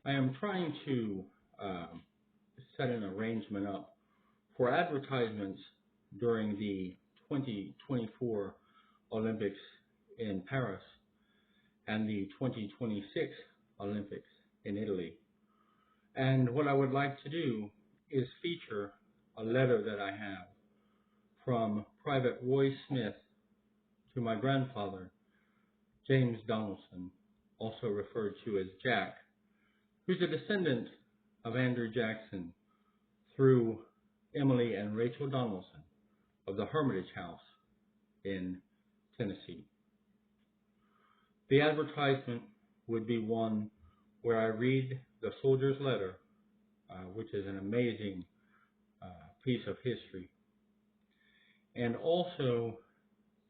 I am trying to set an arrangement up for advertisements during the 2024 Olympics in Paris and the 2026 Olympics in Italy. And what I would like to do is feature a letter that I have from Private Roy Smith to my grandfather, James Donaldson, also referred to as Jack, who's a descendant of Andrew Jackson through Emily and Rachel Donaldson of the Hermitage House in Tennessee. The advertisement would be one where I read the soldier's letter, which is an amazing piece of history, and also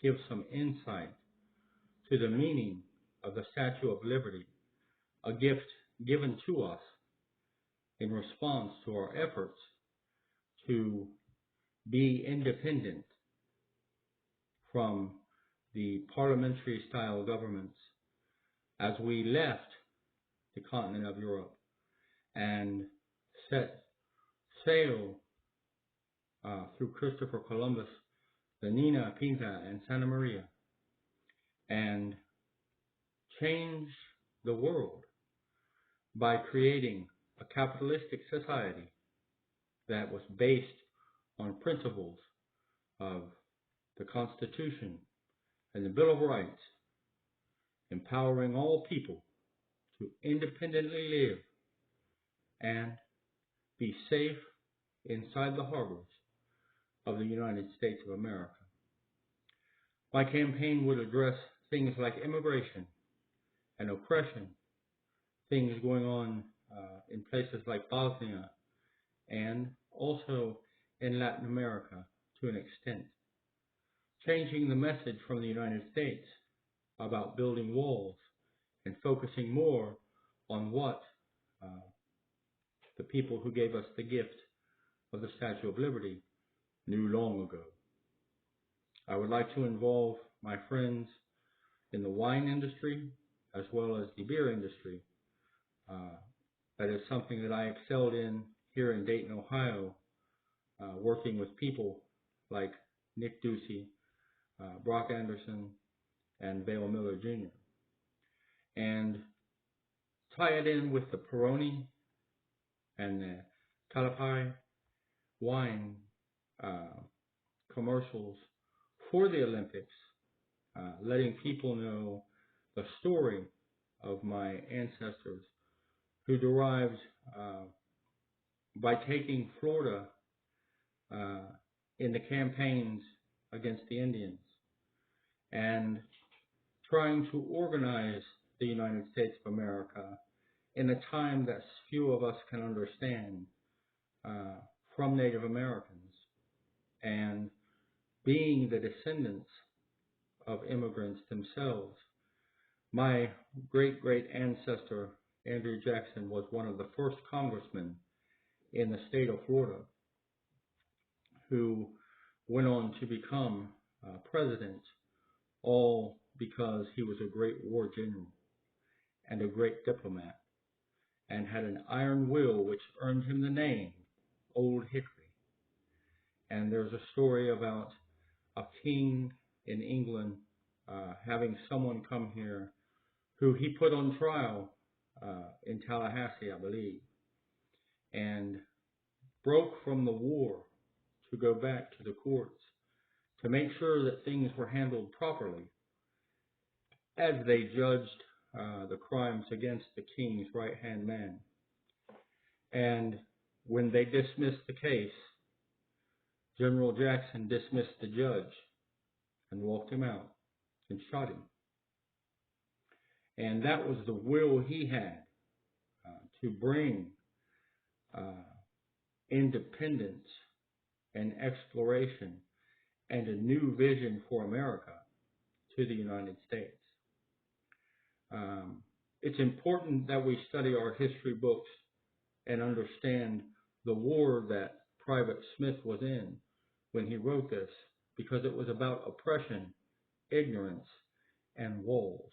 give some insight to the meaning of the Statue of Liberty, a gift given to us in response to our efforts to be independent from the parliamentary style governments as we left the continent of Europe and set sail through Christopher Columbus, the Nina, Pinta, and Santa Maria, and change the world by creating a capitalistic society that was based on principles of the Constitution and the Bill of Rights, empowering all people to independently live and be safe inside the harbors of the United States of America. My campaign would address things like immigration and oppression, things going on in places like Bosnia and also in Latin America to an extent, changing the message from the United States about building walls and focusing more on what the people who gave us the gift of the Statue of Liberty knew long ago. I would like to involve my friends in the wine industry as well as the beer industry. That is something that I excelled in here in Dayton, Ohio, working with people like Nick Ducey, Brock Anderson, and Vale Miller Jr. And tie it in with the Peroni and the Calipari wine commercials for the Olympics, letting people know the story of my ancestors who derived by taking Florida in the campaigns against the Indians and trying to organize the United States of America in a time that few of us can understand from Native Americans, and being the descendants of immigrants themselves. My great ancestor, Andrew Jackson, was one of the first congressmen in the state of Florida who went on to become president, all because he was a great war general and a great diplomat and had an iron will which earned him the name Old Hickory. And there's a story about a king in England having someone come here who he put on trial in Tallahassee, I believe, and broke from the war to go back to the courts to make sure that things were handled properly as they judged the crimes against the king's right-hand man. And when they dismissed the case, General Jackson dismissed the judge and walked him out and shot him. And that was the will he had to bring independence and exploration and a new vision for America to the United States. It's important that we study our history books and understand the war that Private Smith was in when he wrote this, because it was about oppression, ignorance, and walls.